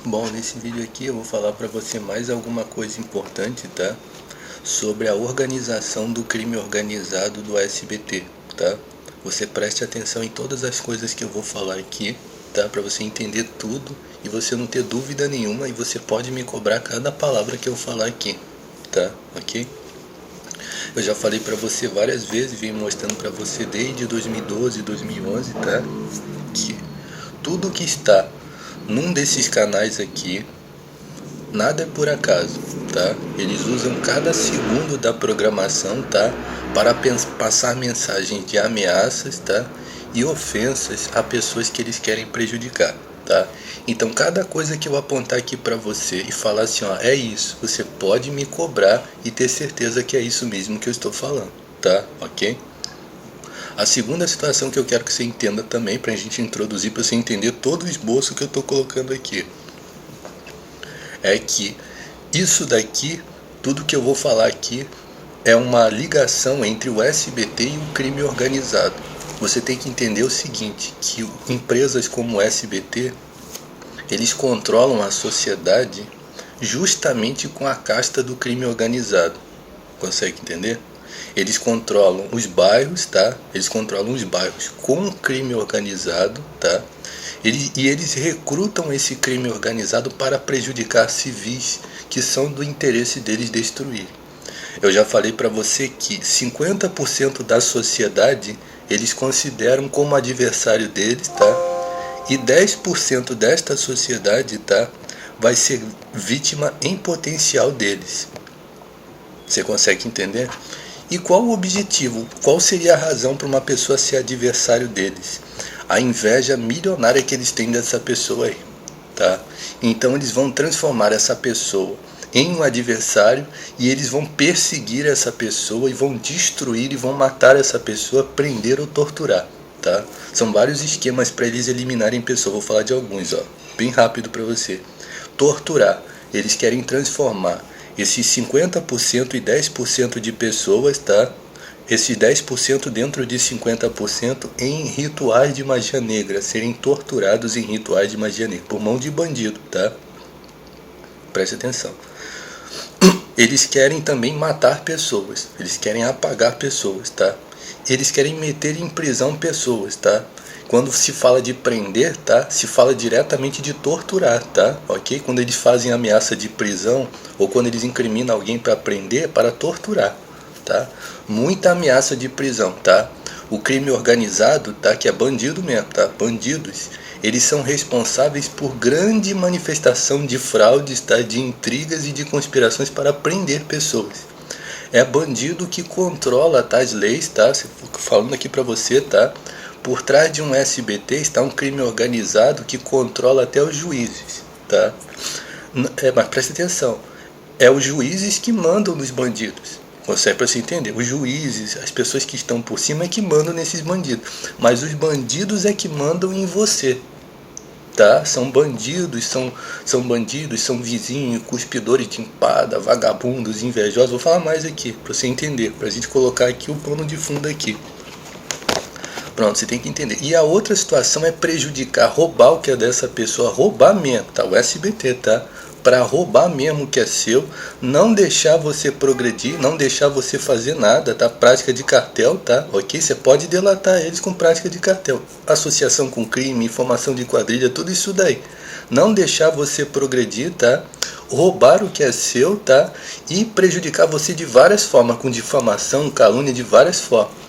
Bom, nesse vídeo aqui eu vou falar para você mais alguma coisa importante, tá? Sobre a organização do crime organizado do SBT, tá? Você preste atenção em todas as coisas que eu vou falar aqui, tá? Para você entender tudo e você não ter dúvida nenhuma, e você pode me cobrar cada palavra que eu falar aqui, tá? Ok? Eu já falei para você várias vezes, vim mostrando para você desde 2012, 2011, tá? Que tudo que está num desses canais aqui, nada é por acaso, tá? Eles usam cada segundo da programação, tá? Para passar mensagens de ameaças, tá? E ofensas a pessoas que eles querem prejudicar, tá? Então cada coisa que eu apontar aqui para você e falar assim, ó, é isso, você pode me cobrar e ter certeza que é isso mesmo que eu estou falando, tá? Ok? A segunda situação que eu quero que você entenda também, para a gente introduzir, para você entender todo o esboço que eu estou colocando aqui, é que isso daqui, tudo que eu vou falar aqui, é uma ligação entre o SBT e o crime organizado. Você tem que entender o seguinte, que empresas como o SBT, eles controlam a sociedade justamente com a casta do crime organizado. Consegue entender? Eles controlam os bairros, tá? Eles controlam os bairros com o crime organizado, tá? E eles recrutam esse crime organizado para prejudicar civis que são do interesse deles destruir. Eu já falei para você que 50% da sociedade eles consideram como adversário deles, tá? E 10% desta sociedade, tá? Vai ser vítima em potencial deles. Você consegue entender? E qual o objetivo? Qual seria a razão para uma pessoa ser adversário deles? A inveja milionária que eles têm dessa pessoa aí, tá? Então eles vão transformar essa pessoa em um adversário e eles vão perseguir essa pessoa e vão destruir e vão matar essa pessoa, prender ou torturar, tá? São vários esquemas para eles eliminarem pessoa. Vou falar de alguns, ó, bem rápido para você. Torturar. Eles querem transformar esses 50% e 10% de pessoas, tá? Esses 10% dentro de 50% em rituais de magia negra, serem torturados em rituais de magia negra, por mão de bandido, tá? Preste atenção. Eles querem também matar pessoas, eles querem apagar pessoas, tá? Eles querem meter em prisão pessoas, tá? Quando se fala de prender, tá? Se fala diretamente de torturar, tá? Ok? Quando eles fazem ameaça de prisão ou quando eles incriminam alguém para prender, é para torturar, tá? Muita ameaça de prisão, tá? O crime organizado, tá? Que é bandido mesmo, tá? Bandidos, eles são responsáveis por grande manifestação de fraudes, tá? De intrigas e de conspirações para prender pessoas. É bandido que controla, tá, as leis, tá? Falando aqui para você, tá? Por trás de um SBT está um crime organizado que controla até os juízes, tá? Mas preste atenção, é os juízes que mandam nos bandidos. Consegue para você entender? Os juízes, as pessoas que estão por cima é que mandam nesses bandidos, mas os bandidos é que mandam em você, tá? São bandidos, são vizinhos, cuspidores de empada, vagabundos, invejosos. Vou falar mais aqui para você entender, para a gente colocar aqui o pano de fundo aqui. Pronto, você tem que entender. E a outra situação é prejudicar, roubar o que é dessa pessoa, roubar mesmo, tá? O SBT, tá? Para roubar mesmo o que é seu, não deixar você progredir, não deixar você fazer nada, tá? Prática de cartel, tá? Ok? Você pode delatar eles com prática de cartel. Associação com crime, informação de quadrilha, tudo isso daí. Não deixar você progredir, tá? Roubar o que é seu, tá? E prejudicar você de várias formas, com difamação, calúnia, de várias formas.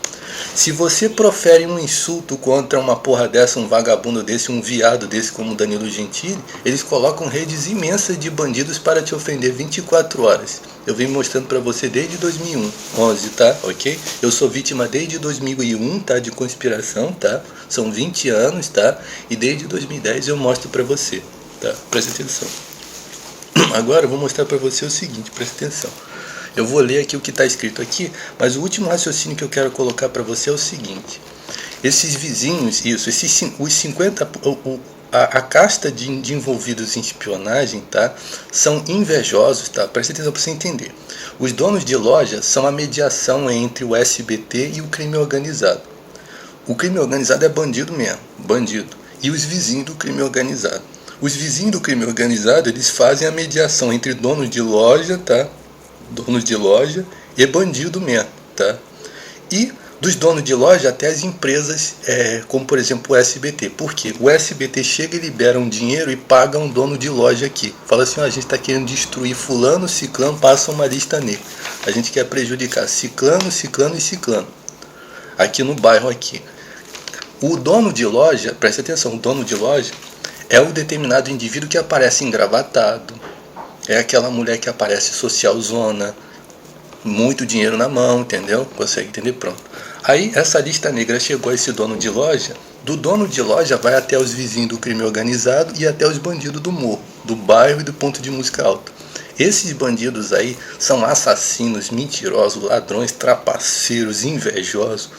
Se você profere um insulto contra uma porra dessa, um vagabundo desse, um viado desse como Danilo Gentili, eles colocam redes imensas de bandidos para te ofender 24 horas. Eu venho mostrando para você desde 2011, tá? Ok? Eu sou vítima desde 2001, tá? De conspiração, tá? São 20 anos, tá? E desde 2010 eu mostro para você, tá? Presta atenção. Agora eu vou mostrar para você o seguinte, presta atenção. Eu vou ler aqui o que está escrito aqui, mas o último raciocínio que eu quero colocar para você é o seguinte. Esses vizinhos, os 50, a casta de envolvidos em espionagem, tá? São invejosos, tá? Presta atenção para você entender. Os donos de loja são a mediação entre o SBT e o crime organizado. O crime organizado é bandido mesmo, bandido. E os vizinhos do crime organizado. Os vizinhos do crime organizado, eles fazem a mediação entre donos de loja, tá? Donos de loja e bandido mesmo, tá? E dos donos de loja até as empresas, como por exemplo o SBT. Por quê? O SBT chega e libera um dinheiro e paga um dono de loja aqui. Fala assim, ó, a gente está querendo destruir fulano, ciclano, passa uma lista negra. A gente quer prejudicar ciclano, ciclano e ciclano. Aqui no bairro aqui. O dono de loja, preste atenção, o dono de loja é o determinado indivíduo que aparece engravatado. É aquela mulher que aparece socialzona, muito dinheiro na mão, entendeu? Consegue entender? Pronto. Aí essa lista negra chegou a esse dono de loja. Do dono de loja vai até os vizinhos do crime organizado e até os bandidos do morro, do bairro e do ponto de música alta. Esses bandidos aí são assassinos, mentirosos, ladrões, trapaceiros, invejosos,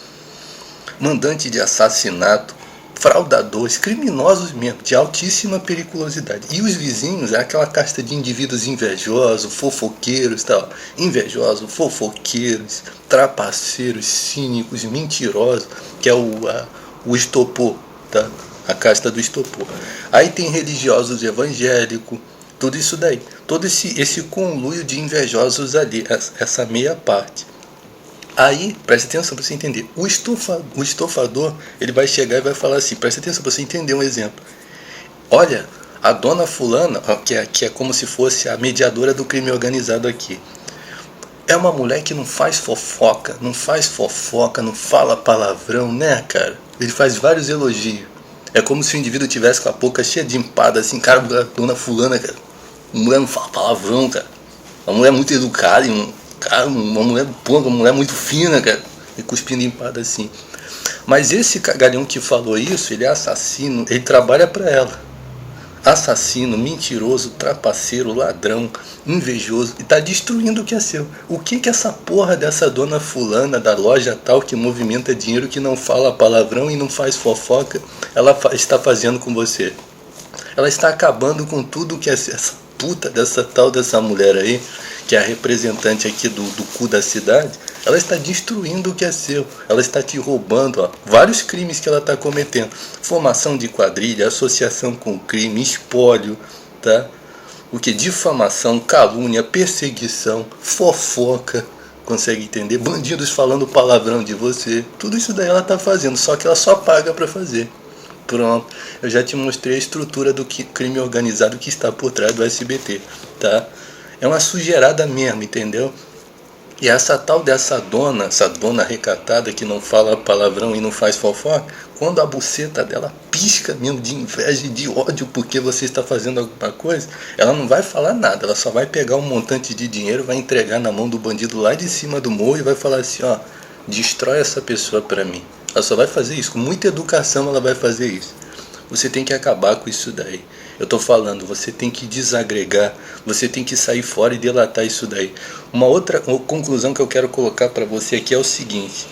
mandantes de assassinato, fraudadores, criminosos mesmo, de altíssima periculosidade. E os vizinhos é aquela casta de indivíduos invejosos, fofoqueiros, tal, invejosos, fofoqueiros, trapaceiros, cínicos, mentirosos, que é o estopor, tá? A casta do estopor. Aí tem religiosos evangélicos, tudo isso daí. Todo esse conluio de invejosos ali, essa meia parte. Aí, presta atenção para você entender. O estofador, ele vai chegar e vai falar assim, presta atenção para você entender um exemplo. Olha, a dona fulana, que é como se fosse a mediadora do crime organizado aqui, é uma mulher que não faz fofoca, não fala palavrão, né, cara? Ele faz vários elogios. É como se o indivíduo tivesse com a boca cheia de empada, assim, cara, a dona fulana, cara, a mulher não fala palavrão, cara. A mulher é muito educada e cara, uma mulher muito fina, cara, e cuspindo empada assim. Mas esse cagalhão que falou isso, ele é assassino, ele trabalha para ela. Assassino, mentiroso, trapaceiro, ladrão, invejoso, e tá destruindo o que é seu. O que essa porra dessa dona fulana da loja tal que movimenta dinheiro, que não fala palavrão e não faz fofoca, ela está fazendo com você? Ela está acabando com tudo que essa puta dessa mulher aí, que é a representante aqui do cu da cidade, ela está destruindo o que é seu. Ela está te roubando, ó, vários crimes que ela está cometendo. Formação de quadrilha, associação com crime, espólio, tá? O que? Difamação, calúnia, perseguição, fofoca, consegue entender? Bandidos falando palavrão de você. Tudo isso daí ela está fazendo, só que ela só paga para fazer. Pronto, eu já te mostrei a estrutura do crime organizado que está por trás do SBT, tá? É uma sujeirada mesmo, entendeu? E essa dona recatada que não fala palavrão e não faz fofoca, quando a buceta dela pisca mesmo de inveja e de ódio porque você está fazendo alguma coisa, ela não vai falar nada, ela só vai pegar um montante de dinheiro, vai entregar na mão do bandido lá de cima do morro e vai falar assim, ó, destrói essa pessoa pra mim. Ela só vai fazer isso, com muita educação ela vai fazer isso. Você tem que acabar com isso daí. Eu tô falando, você tem que desagregar, você tem que sair fora e delatar isso daí. Uma outra conclusão que eu quero colocar pra você aqui é o seguinte.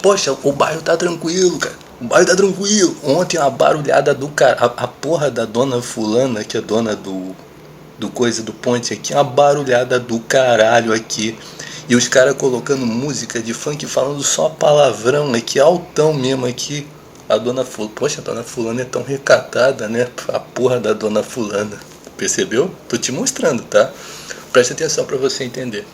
Poxa, o bairro tá tranquilo, cara. O bairro tá tranquilo. Ontem a barulhada do cara, a porra da dona fulana, que é dona do coisa do ponte aqui, uma barulhada do caralho aqui. E os caras colocando música de funk falando só palavrão aqui, altão mesmo aqui. A dona fulana, poxa, a dona fulana é tão recatada, né? A porra da dona fulana. Percebeu? Tô te mostrando, tá? Presta atenção pra você entender.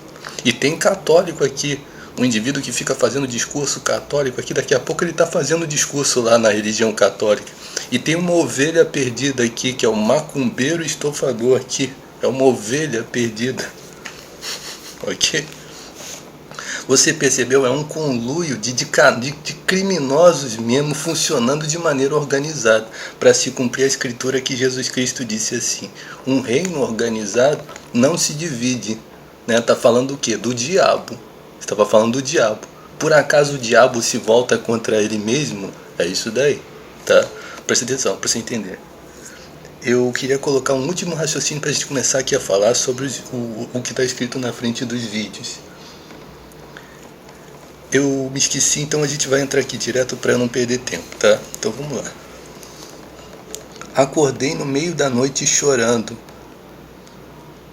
E tem católico aqui. Um indivíduo que fica fazendo discurso católico aqui, daqui a pouco ele tá fazendo discurso lá na religião católica. E tem uma ovelha perdida aqui, que é o macumbeiro estofador aqui. É uma ovelha perdida. Ok? Você percebeu? É um conluio de criminosos mesmo funcionando de maneira organizada para se cumprir a escritura que Jesus Cristo disse assim: um reino organizado não se divide, né? Tá falando do quê? Do diabo. Estava falando do diabo. Por acaso o diabo se volta contra ele mesmo? É isso daí, tá? Presta atenção para você entender. Eu queria colocar um último raciocínio para a gente começar aqui a falar sobre o que está escrito na frente dos vídeos. Eu me esqueci, então a gente vai entrar aqui direto para não perder tempo, tá? Então vamos lá. Acordei no meio da noite chorando.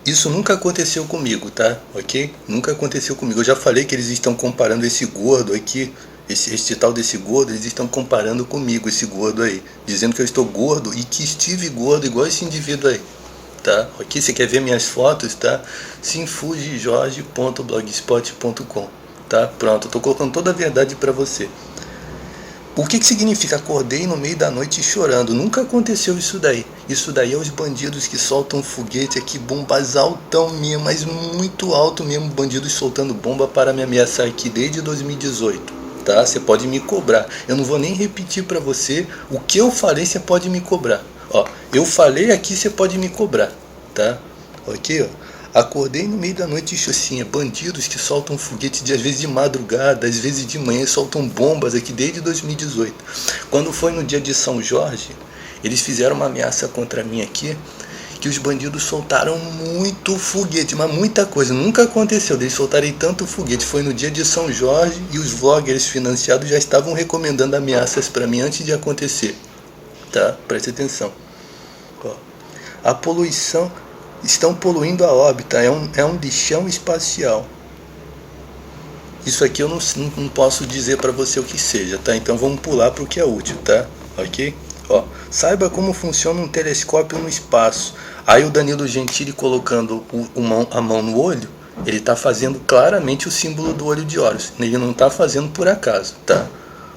Isso nunca aconteceu comigo, tá? Ok? Nunca aconteceu comigo. Eu já falei que eles estão comparando esse gordo aqui, esse tal desse gordo, eles estão comparando comigo, esse gordo aí. Dizendo que eu estou gordo e que estive gordo igual esse indivíduo aí. Tá? Ok? Você quer ver minhas fotos, tá? simfugijorge.blogspot.com. Tá? Pronto, eu tô colocando toda a verdade pra você. O que significa acordei no meio da noite chorando? Nunca aconteceu isso daí. Isso daí é os bandidos que soltam foguete aqui, bombas altão mesmo, mas muito alto mesmo. Bandidos soltando bomba para me ameaçar aqui desde 2018. Tá? Você pode me cobrar. Eu não vou nem repetir para você o que eu falei, você pode me cobrar. Ó, eu falei aqui, você pode me cobrar. Tá? Ok, ó. Acordei no meio da noite e chocinha, bandidos que soltam foguete às vezes de madrugada, às vezes de manhã, soltam bombas aqui desde 2018. Quando foi no dia de São Jorge, eles fizeram uma ameaça contra mim aqui, que os bandidos soltaram muito foguete, mas muita coisa, nunca aconteceu deles soltarem tanto foguete. Foi no dia de São Jorge e os vloggers financiados já estavam recomendando ameaças para mim antes de acontecer. Tá? Preste atenção. Ó. A poluição... Estão poluindo a órbita, é um lixão espacial. Isso aqui eu não posso dizer para você o que seja, tá? Então vamos pular para o que é útil, tá? Ok? Ó, saiba como funciona um telescópio no espaço. Aí o Danilo Gentili colocando a mão no olho, ele está fazendo claramente o símbolo do olho de Horus. Ele não está fazendo por acaso, tá?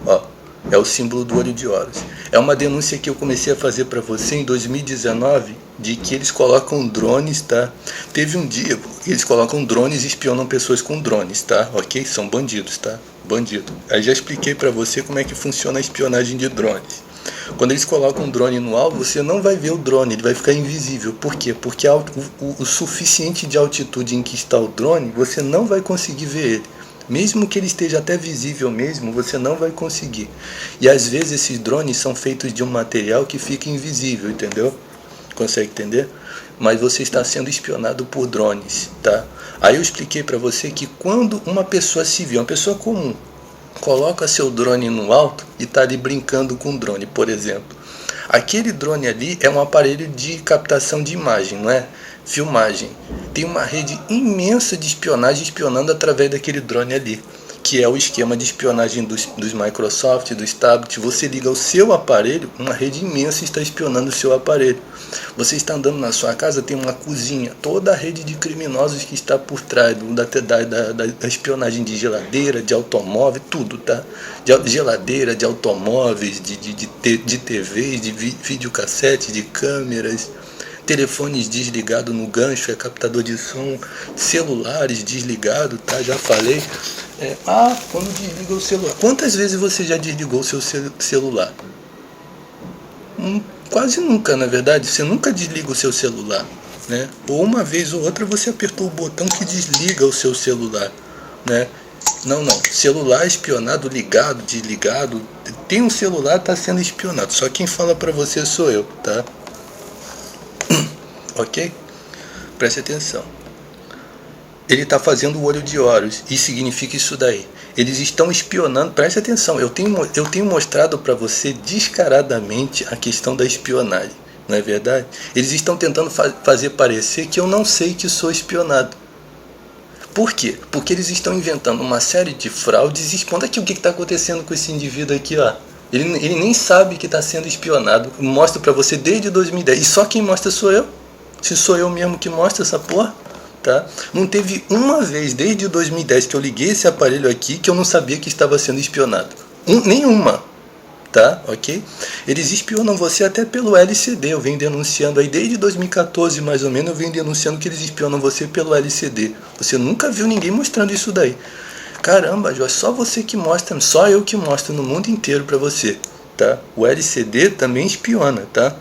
Ó, é o símbolo do olho de Horus. É uma denúncia que eu comecei a fazer para você em 2019, de que eles colocam drones, tá? Teve um dia, eles colocam drones e espionam pessoas com drones, tá? Ok? São bandidos, tá? Bandido. Aí já expliquei para você como é que funciona a espionagem de drones. Quando eles colocam um drone no alvo, você não vai ver o drone, ele vai ficar invisível. Por quê? Porque o suficiente de altitude em que está o drone, você não vai conseguir ver ele. Mesmo que ele esteja até visível mesmo, você não vai conseguir. E às vezes esses drones são feitos de um material que fica invisível, entendeu? Consegue entender? Mas você está sendo espionado por drones, tá? Aí eu expliquei para você que quando uma pessoa civil, uma pessoa comum, coloca seu drone no alto e está ali brincando com o drone, por exemplo. Aquele drone ali é um aparelho de captação de imagem, não é? Filmagem. Tem uma rede imensa de espionagem espionando através daquele drone ali, que é o esquema de espionagem dos Microsoft, dos tablets. Você liga o seu aparelho, uma rede imensa está espionando o seu aparelho. Você está andando na sua casa, tem uma cozinha, toda a rede de criminosos que está por trás da espionagem de geladeira, de automóvel, tudo, tá? De geladeira, de automóveis, de TVs, de videocassete, de câmeras, telefones desligados no gancho, é captador de som, celulares desligados, tá? Já falei. Quando desliga o celular. Quantas vezes você já desligou o seu celular? Quase nunca, na verdade. Você nunca desliga o seu celular, né? Ou uma vez ou outra você apertou o botão que desliga o seu celular, né? Não. Celular espionado, ligado, desligado. Tem um celular, está sendo espionado. Só quem fala para você sou eu, tá? Ok? Preste atenção. Ele está fazendo o olho de Horus. E significa isso daí. Eles estão espionando. Preste atenção. Eu tenho mostrado para você descaradamente a questão da espionagem. Não é verdade? Eles estão tentando fazer parecer que eu não sei que sou espionado. Por quê? Porque eles estão inventando uma série de fraudes. Expondo aqui o que está acontecendo com esse indivíduo aqui, ó. Ele nem sabe que está sendo espionado. Mostro para você desde 2010. E só quem mostra sou eu. Se sou eu mesmo que mostra essa porra. Tá? Não teve uma vez desde 2010 que eu liguei esse aparelho aqui que eu não sabia que estava sendo espionado. Nenhuma. Tá? Ok? Eles espionam você até pelo LCD. Eu venho denunciando aí desde 2014 mais ou menos. Eu venho denunciando que eles espionam você pelo LCD. Você nunca viu ninguém mostrando isso daí. Caramba, Jorge, só você que mostra, só eu que mostro no mundo inteiro pra você. Tá? O LCD também espiona, tá?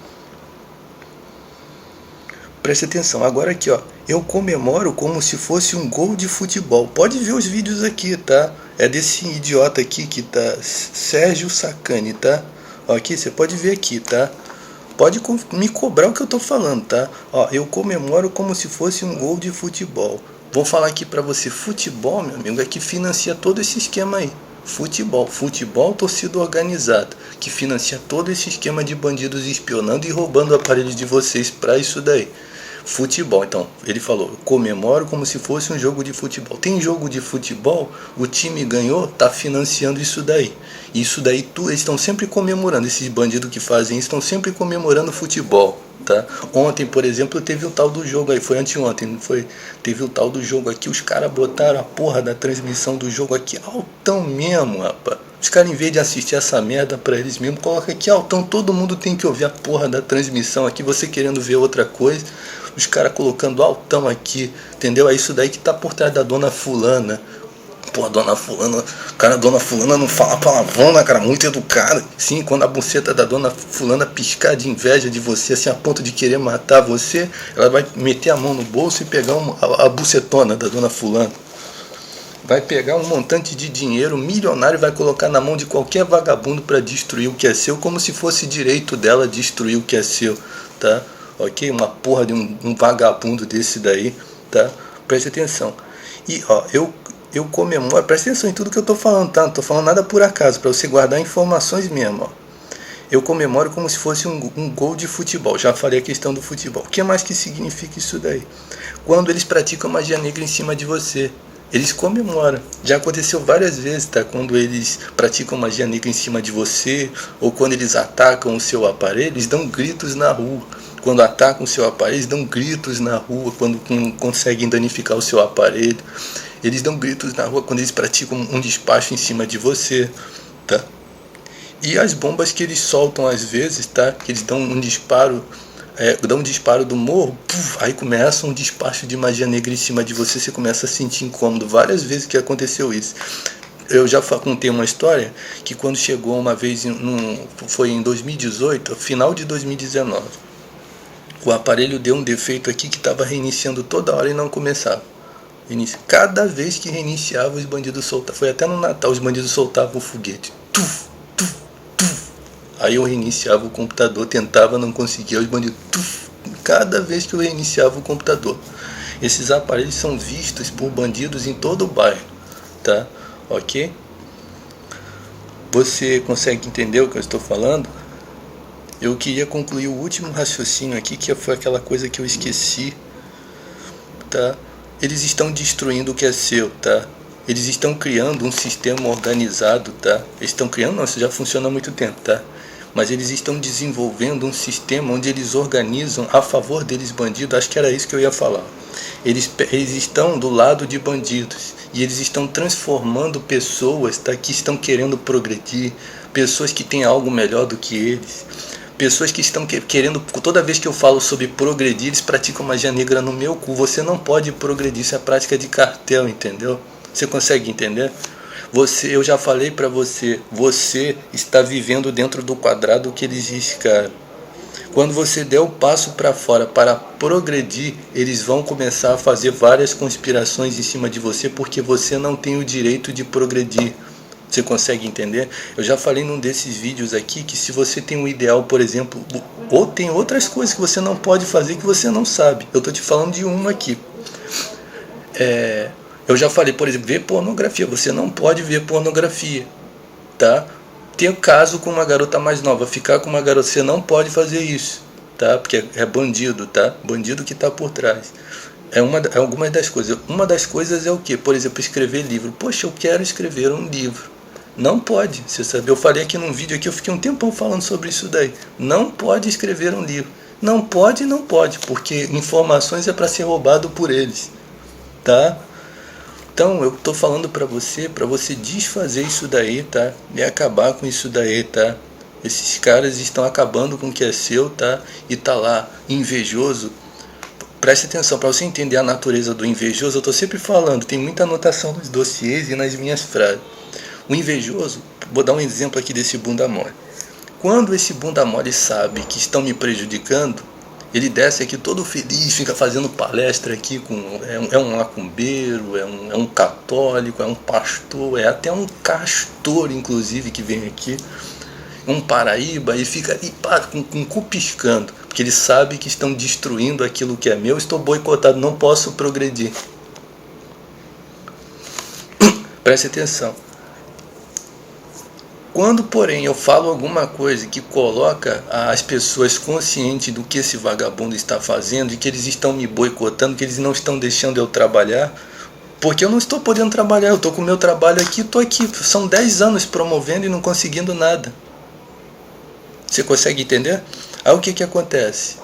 Preste atenção, agora aqui, ó. Eu comemoro como se fosse um gol de futebol. Pode ver os vídeos aqui, tá? É desse idiota aqui que tá, Sérgio Sacani, tá? Ó, aqui, você pode ver aqui, tá? Pode me cobrar o que eu tô falando, tá? Ó, eu comemoro como se fosse um gol de futebol. Vou falar aqui pra você, futebol, meu amigo, é que financia todo esse esquema aí. Futebol, torcida organizada, que financia todo esse esquema de bandidos espionando e roubando aparelhos de vocês pra isso daí. Futebol, então, ele falou, eu comemoro como se fosse um jogo de futebol. Tem jogo de futebol, o time ganhou, tá financiando isso daí. Isso daí, eles estão sempre comemorando, esses bandidos que fazem isso estão sempre comemorando futebol, tá? Ontem, por exemplo, teve o tal do jogo aí, foi anteontem, não foi? Teve o tal do jogo aqui, os caras botaram a porra da transmissão do jogo aqui altão mesmo, rapaz. Os caras, em vez de assistir essa merda pra eles mesmos, coloca aqui altão, todo mundo tem que ouvir a porra da transmissão aqui, você querendo ver outra coisa. Os caras colocando altão aqui, entendeu? É isso daí que tá por trás da dona fulana. Pô, a dona fulana, cara, a dona fulana não fala palavrão, cara, muito educada. Sim, quando a buceta da dona fulana piscar de inveja de você, assim, a ponto de querer matar você, ela vai meter a mão no bolso e pegar a bucetona da dona fulana. Vai pegar um montante de dinheiro milionário e vai colocar na mão de qualquer vagabundo para destruir o que é seu, como se fosse direito dela destruir o que é seu, tá? Ok? Uma porra de um vagabundo desse daí, tá? Preste atenção. E, ó, eu comemoro, preste atenção em tudo que eu tô falando, tá? Não tô falando nada por acaso, para você guardar informações mesmo, ó. Eu comemoro como se fosse um gol de futebol. Já falei a questão do futebol. O que mais que significa isso daí? Quando eles praticam magia negra em cima de você, eles comemoram. Já aconteceu várias vezes, tá? Quando eles praticam magia negra em cima de você, ou quando eles atacam o seu aparelho, eles dão gritos na rua. Quando atacam o seu aparelho, eles dão gritos na rua. Quando conseguem danificar o seu aparelho, eles dão gritos na rua. Quando eles praticam um despacho em cima de você, tá? E as bombas que eles soltam às vezes, tá? Que eles dão um disparo, dão um disparo do morro, puf, aí começa um despacho de magia negra em cima de você, você começa a sentir incômodo. Várias vezes que aconteceu isso. Eu já contei uma história que quando chegou uma vez, foi em 2018, final de 2019, o aparelho deu um defeito aqui que estava reiniciando toda hora e não começava. Cada vez que reiniciava, os bandidos soltavam. Foi até no Natal, os bandidos soltavam o foguete. Tuf, tuf, tuf. Aí eu reiniciava o computador, tentava, não conseguia, os bandidos. Tuf. Cada vez que eu reiniciava o computador. Esses aparelhos são vistos por bandidos em todo o bairro, tá? Ok? Você consegue entender o que eu estou falando? Eu queria concluir o último raciocínio aqui, que foi aquela coisa que eu esqueci, tá? Eles estão destruindo o que é seu, tá? Eles estão criando um sistema organizado, tá? Eles estão criando, não, isso já funciona há muito tempo, tá? Mas eles estão desenvolvendo um sistema onde eles organizam a favor deles bandidos. Acho que era isso que eu ia falar. Eles estão do lado de bandidos e eles estão transformando pessoas, tá, que estão querendo progredir, pessoas que têm algo melhor do que eles. Pessoas que estão querendo, toda vez que eu falo sobre progredir, eles praticam magia negra no meu cu. Você não pode progredir, isso é prática de cartel, entendeu? Você consegue entender? Eu já falei pra você, você está vivendo dentro do quadrado que eles riscaram. Quando você der o passo para fora para progredir, eles vão começar a fazer várias conspirações em cima de você, porque você não tem o direito de progredir. Você consegue entender? Eu já falei num desses vídeos aqui que se você tem um ideal, por exemplo, ou tem outras coisas que você não pode fazer que você não sabe. Eu estou te falando de uma aqui. Eu já falei, por exemplo, ver pornografia. Você não pode ver pornografia, tá? Ter caso com uma garota mais nova, ficar com uma garota, você não pode fazer isso, tá? Porque é bandido, tá? Bandido que está por trás. É algumas das coisas. Uma das coisas é o quê? Por exemplo, escrever livro. Poxa, eu quero escrever um livro. Não pode, você sabe. Eu falei aqui num vídeo aqui, eu fiquei um tempão falando sobre isso daí. Não pode escrever um livro. Não pode, porque informações é para ser roubado por eles, tá? Então, eu tô falando para você desfazer isso daí, tá? E acabar com isso daí, tá? Esses caras estão acabando com o que é seu, tá? E tá lá, invejoso. Preste atenção, para você entender a natureza do invejoso, eu tô sempre falando, tem muita anotação nos dossiês e nas minhas frases. O invejoso, vou dar um exemplo aqui desse bunda mole. Quando esse bunda mole sabe que estão me prejudicando, ele desce aqui todo feliz, fica fazendo palestra aqui, é um macumbeiro, é um católico, é um pastor, é até um castor, inclusive, que vem aqui, um paraíba, e fica ali com o cu piscando, porque ele sabe que estão destruindo aquilo que é meu, estou boicotado, não posso progredir. Preste atenção. Quando, porém, eu falo alguma coisa que coloca as pessoas conscientes do que esse vagabundo está fazendo, e que eles estão me boicotando, que eles não estão deixando eu trabalhar, porque eu não estou podendo trabalhar, eu estou com o meu trabalho aqui, estou aqui, são 10 anos promovendo e não conseguindo nada. Você consegue entender? Aí o que acontece?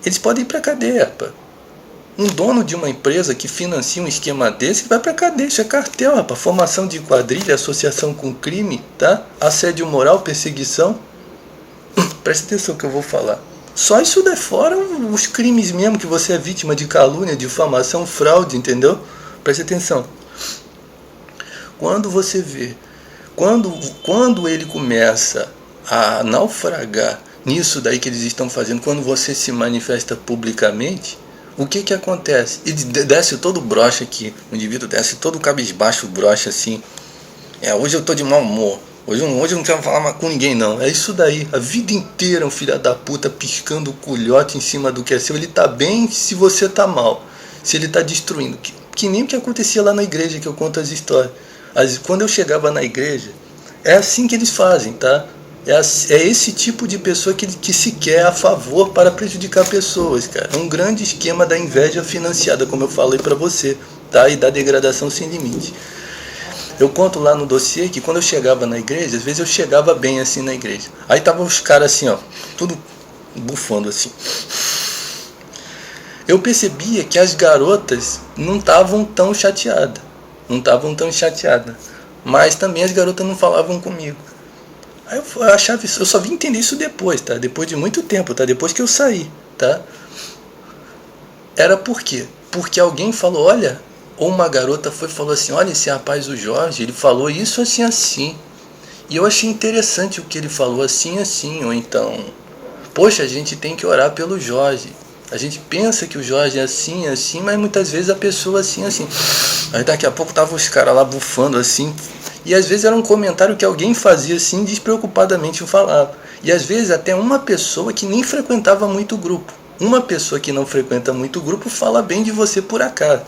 Eles podem ir para a cadeia, pá. Um dono de uma empresa que financia um esquema desse vai pra cadeia, isso é cartel, rapaz. Formação de quadrilha, associação com crime, tá? Assédio moral, perseguição. Presta atenção que eu vou falar. Só isso daí fora os crimes mesmo, que você é vítima de calúnia, difamação, fraude, entendeu? Presta atenção. Quando você vê, quando ele começa a naufragar nisso daí que eles estão fazendo, quando você se manifesta publicamente, o que acontece? Ele desce todo broxa aqui, o indivíduo desce todo cabisbaixo, broxa assim. Hoje eu tô de mau humor, hoje eu não quero falar mais com ninguém não. É isso daí, a vida inteira um filho da puta piscando o culhote em cima do que é seu. Ele tá bem se você tá mal, se ele tá destruindo. Que nem o que acontecia lá na igreja, que eu conto as histórias. Quando eu chegava na igreja, é assim que eles fazem, tá? É esse tipo de pessoa que se quer a favor para prejudicar pessoas, cara. É um grande esquema da inveja financiada, como eu falei pra você, tá? E da degradação sem limite. Eu conto lá no dossiê que quando eu chegava na igreja, às vezes eu chegava bem assim na igreja. Aí tava os caras assim, ó, tudo bufando assim. Eu percebia que as garotas não estavam tão chateadas. Mas também as garotas não falavam comigo. Aí eu achava isso, eu só vim entender isso depois, tá? Depois de muito tempo, tá? Depois que eu saí, tá? Era por quê? Porque alguém falou, olha, ou uma garota falou assim, olha esse rapaz, o Jorge, ele falou isso assim, assim. E eu achei interessante o que ele falou assim, assim, ou então, poxa, a gente tem que orar pelo Jorge. A gente pensa que o Jorge é assim, assim, mas muitas vezes a pessoa assim, assim. Aí daqui a pouco tava os caras lá bufando assim. E às vezes era um comentário que alguém fazia assim, despreocupadamente eu falava. E às vezes até uma pessoa que nem frequentava muito o grupo. Uma pessoa que não frequenta muito o grupo fala bem de você por acaso.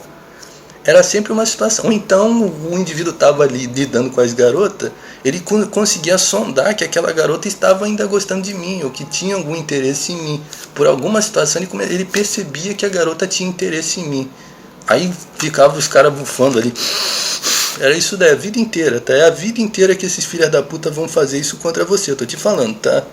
Era sempre uma situação. Ou então o indivíduo estava ali lidando com as garotas, ele conseguia sondar que aquela garota estava ainda gostando de mim, ou que tinha algum interesse em mim. Por alguma situação ele percebia que a garota tinha interesse em mim. Aí ficava os caras bufando ali. Era isso daí a vida inteira, tá? É a vida inteira que esses filhos da puta vão fazer isso contra você, eu tô te falando, tá?